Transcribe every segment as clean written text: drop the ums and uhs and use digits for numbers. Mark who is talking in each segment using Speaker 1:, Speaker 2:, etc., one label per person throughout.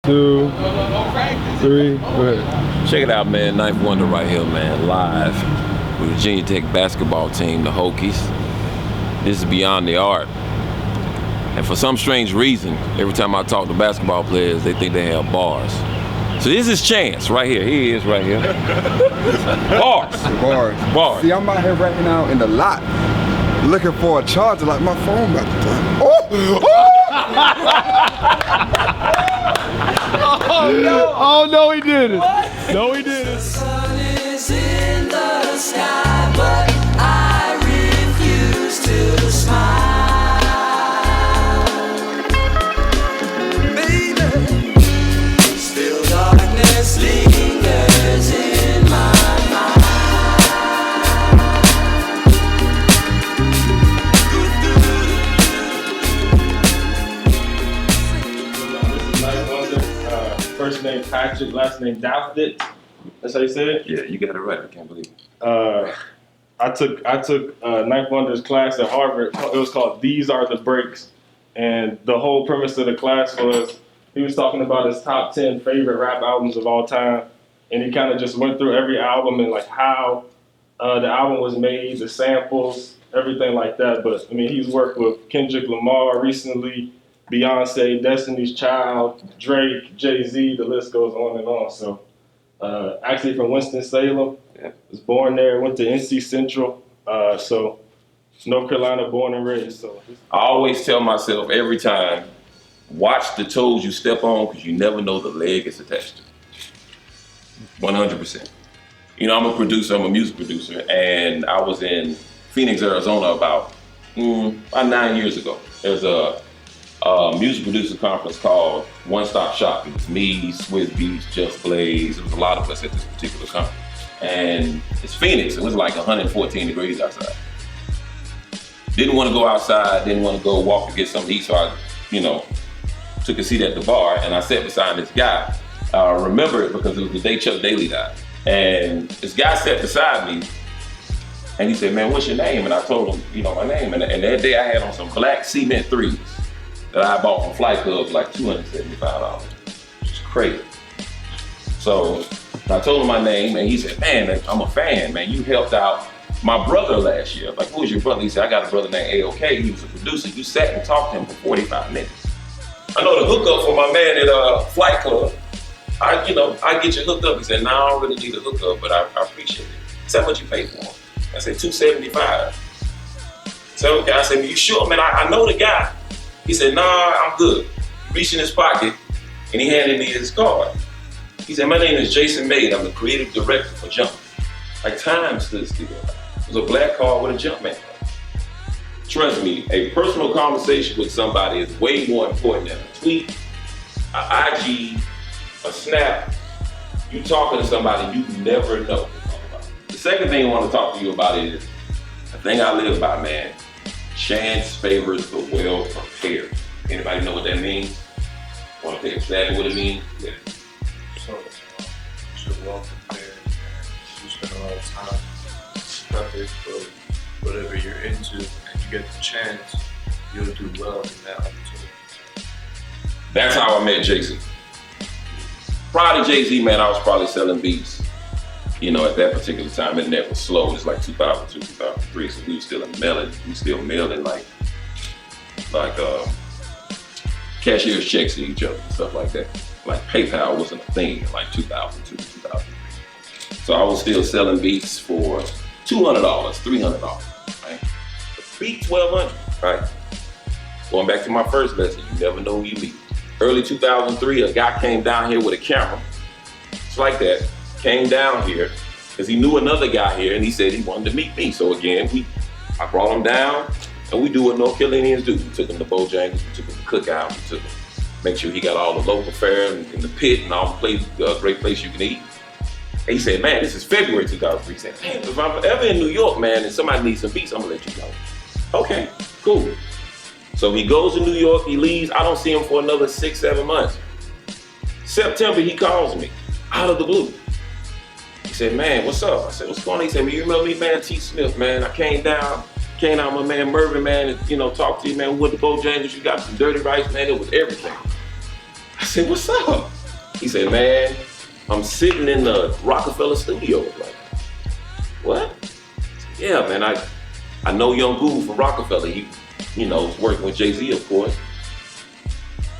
Speaker 1: 2, 3, go ahead.
Speaker 2: Check it out, man. Ninth Wonder right here, man. Live with Virginia Tech basketball team, the Hokies. This is beyond the art. And for some strange reason, every time I talk to basketball players, they think they have bars. So this is Chance right here. He is right here. Bars. Bars.
Speaker 3: See, I'm out here right now in the lot looking for a charger like my phone about to die.
Speaker 1: Oh no! Oh no, he didn't. No, he didn't.
Speaker 4: The sun is in the sky, but I refuse to smile. Baby, still darkness lingers in my mind.
Speaker 5: First name Patrick, last name Daphnet. That's how you say it?
Speaker 2: Yeah, you got it right. I can't believe it.
Speaker 5: I took Ninth Wonder's class at Harvard. It was called These Are the Breaks. And the whole premise of the class was he was talking about his top 10 favorite rap albums of all time. And he kind of just went through every album and like how the album was made, the samples, everything like that. But I mean, he's worked with Kendrick Lamar recently, Beyonce, Destiny's Child, Drake, Jay-Z, the list goes on and on. So actually from Winston-Salem, was born there, went to NC Central, so North Carolina born and raised. So
Speaker 2: I always tell myself every time, watch the toes you step on because you never know the leg it's attached to. 100%. You know, I'm a producer, I'm a music producer, and I was in Phoenix, Arizona about 9 years ago. There's a music producer conference called One Stop Shop. It was me, Swiss Beats, Just Blaze. There was a lot of us at this particular conference. And it's Phoenix. It was like 114 degrees outside. Didn't want to go outside, didn't want to go walk to get something to eat, so I, took a seat at the bar and I sat beside this guy. I remember it because it was the day Chuck Daly died. And this guy sat beside me and he said, "Man, what's your name?" And I told him, my name. And that day I had on some black cement threes that I bought from Flight Club for like $275, which is crazy. So I told him my name and he said, "Man, I'm a fan, man. You helped out my brother last year." Like, "Who was your brother?" He said, "I got a brother named A.O.K. He was a producer. You sat and talked to him for 45 minutes. I know the hookup for my man at Flight Club. I get you hooked up." He said, "No, I don't really need a hookup, but I appreciate it." He said, "How much you pay for him?" I said, $275. So I said, "You sure, man? I know the guy." He said, "Nah, I'm good." He reached in his pocket and he handed me his card. He said, "My name is Jason Maid. I'm the creative director for Jump." Like time stood still. It was a black card with a Jumpman. Trust me, a personal conversation with somebody is way more important than a tweet, an IG, a snap. You talking to somebody you never know. The second thing I want to talk to you about is the thing I live by, man. Chance favors the well prepared. Anybody know what that means? Want to tell exactly what it means? Yeah.
Speaker 6: So, you're well prepared and you spend a lot of time prepping for whatever you're into, and you get the chance, you'll do well in that opportunity.
Speaker 2: That's how I met Jason. Prior to Jay-Z, man, I was probably selling beats. At that particular time, internet was slow. It's like 2002, 2003, so we were still mailing like cashier's checks to each other and stuff like that. Like PayPal wasn't a thing in like 2002, 2003. So I was still selling beats for $200, $300, right? The beat $1,200, right? Going back to my first lesson, you never know who you meet. Early 2003, a guy came down here with a camera, just like that. Came down here because he knew another guy here and he said he wanted to meet me. So again, I brought him down and we do what North Carolinians do. We took him to Bojangles, we took him to Cookout, we took him, make sure he got all the local fare in the pit and all the great place you can eat. And he said, "Man, this is February 2003. He said, "Man, if I'm ever in New York, man, and somebody needs some beats, I'm gonna let you know." Okay, cool. So he goes to New York, he leaves, I don't see him for another 6-7 months. September, he calls me out of the blue. He said, "Man, what's up?" I said, "What's going on?" He said, "Well, you remember me, man, T. Smith, man. I came out with my man Mervin, man, and talked to you, man. We went to Bojangles, you got some dirty rice, man. It was everything." I said, "What's up?" He said, man, I'm sitting in the Rockefeller studios. Like, what? Yeah, man, I know Young Guru from Rockefeller. He, was working with Jay-Z, of course.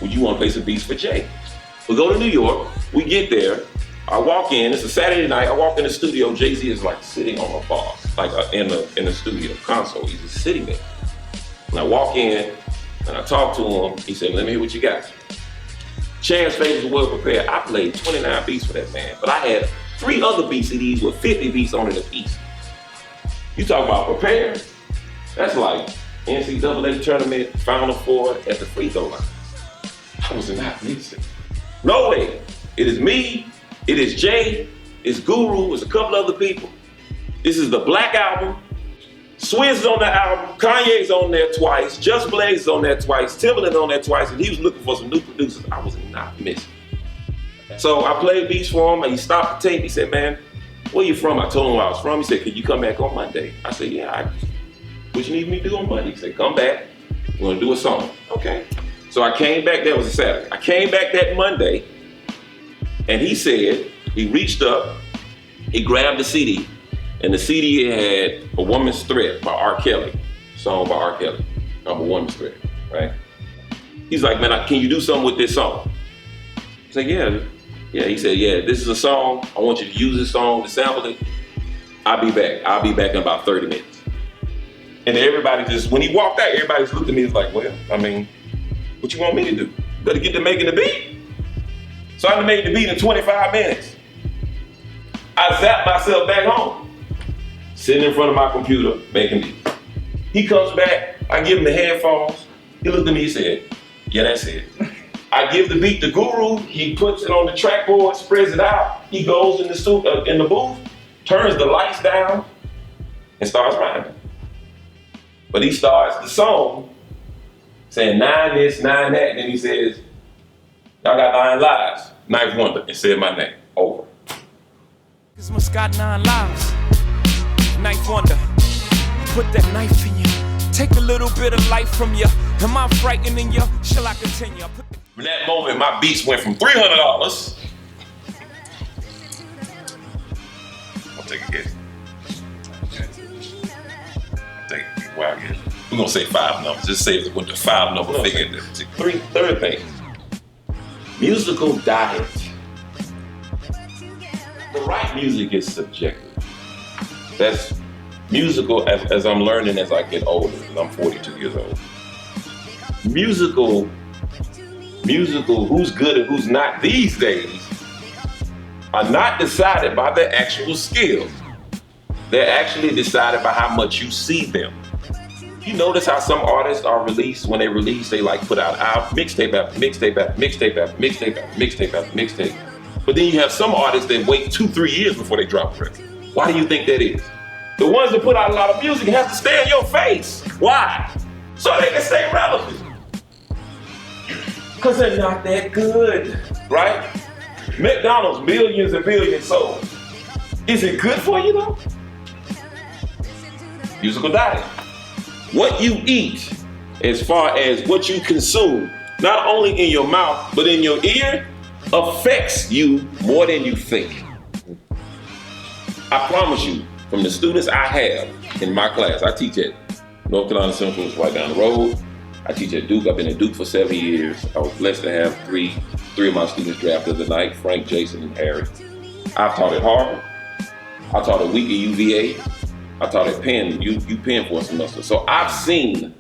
Speaker 2: Would you want to play some beats for Jay? We go to New York, we get there. I walk in, it's a Saturday night, I walk in the studio, Jay-Z is like sitting on a bar, like in the studio console, he's just sitting there. And I walk in, and I talk to him, he said, let me hear what you got. Chance Favors well prepared. I played 29 beats for that man, but I had 3 other beat CDs with 50 beats on it apiece. You talk about prepared, that's like NCAA tournament, Final Four at the free throw line. I was not missing. No way. It is me, it is Jay, it's Guru, it's a couple other people. This is the Black Album. Swizz is on the album, Kanye's on there twice, Just Blaze is on there twice, Timbaland on there twice, and he was looking for some new producers. I was not missing. So I played beats for him, and he stopped the tape. He said, man, where you from? I told him where I was from. He said, can you come back on Monday? I said, yeah, what you need me to do on Monday? He said, come back, we're gonna do a song. Okay. So I came back, that was a Saturday. I came back that Monday, and he said, he reached up, he grabbed the CD, and the CD had A Woman's Threat by R. Kelly, song by R. Kelly, A Woman's Threat, right? He's like, man, can you do something with this song? I said, yeah. He said, yeah, this is a song, I want you to use this song to sample it. I'll be back in about 30 minutes. And everybody just, when he walked out, everybody just looked at me and was like, well, I mean, what you want me to do? Better get to making the beat. So I made the beat in 25 minutes. I zapped myself back home, sitting in front of my computer, making beats. He comes back, I give him the headphones. He looked at me, he said, yeah, that's it. I give the beat to Guru, he puts it on the track board, spreads it out. He goes in the booth, turns the lights down, and starts rhyming. But he starts the song saying 9 this, 9 that, and then he says, y'all got 9 lives. Knife Wonder, and said my name. Over.
Speaker 7: This must got 9 lives. Knife Wonder, put that knife in you. Take a little bit of life from you. Am I frightening you? Shall I continue?
Speaker 2: In that moment, my beats went from $300. I'll take a guess. Wow, we're gonna say 5 numbers. Just say it went to 5 number figure. Third thing, musical diet. The right music is subjective. That's musical as I'm learning as I get older. I'm 42 years old. Musical, who's good and who's not these days are not decided by their actual skills. They're actually decided by how much you see them. You notice how some artists are released, when they release, they like put out mixtape after mixtape after mixtape after mixtape after mixtape after mixtape. But then you have some artists that wait 2-3 years before they drop a record. Why do you think that is? The ones that put out a lot of music have to stay in your face. Why? So they can stay relevant. Because they're not that good, right? McDonald's, millions and billions sold. Is it good for you though? Musical diet. What you eat, as far as what you consume, not only in your mouth, but in your ear, affects you more than you think. I promise you, from the students I have in my class, I teach at North Carolina Central, it's right down the road. I teach at Duke, I've been at Duke for 7 years. I was blessed to have three of my students drafted tonight, Frank, Jason, and Harry. I've taught at Harvard. I taught a week at UVA. I taught at Penn, UPenn for a semester. So I've seen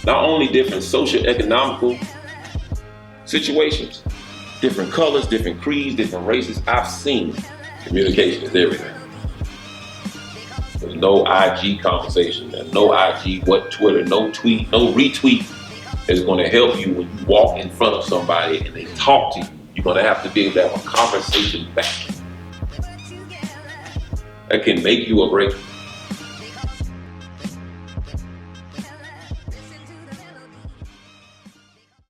Speaker 2: not only different socio-economical situations, different colors, different creeds, different races. I've seen communication is everything. There's no IG conversation, there's no IG, Twitter, no tweet, no retweet is going to help you when you walk in front of somebody and they talk to you. You're going to have to be able to have a conversation back. That can make you or break you.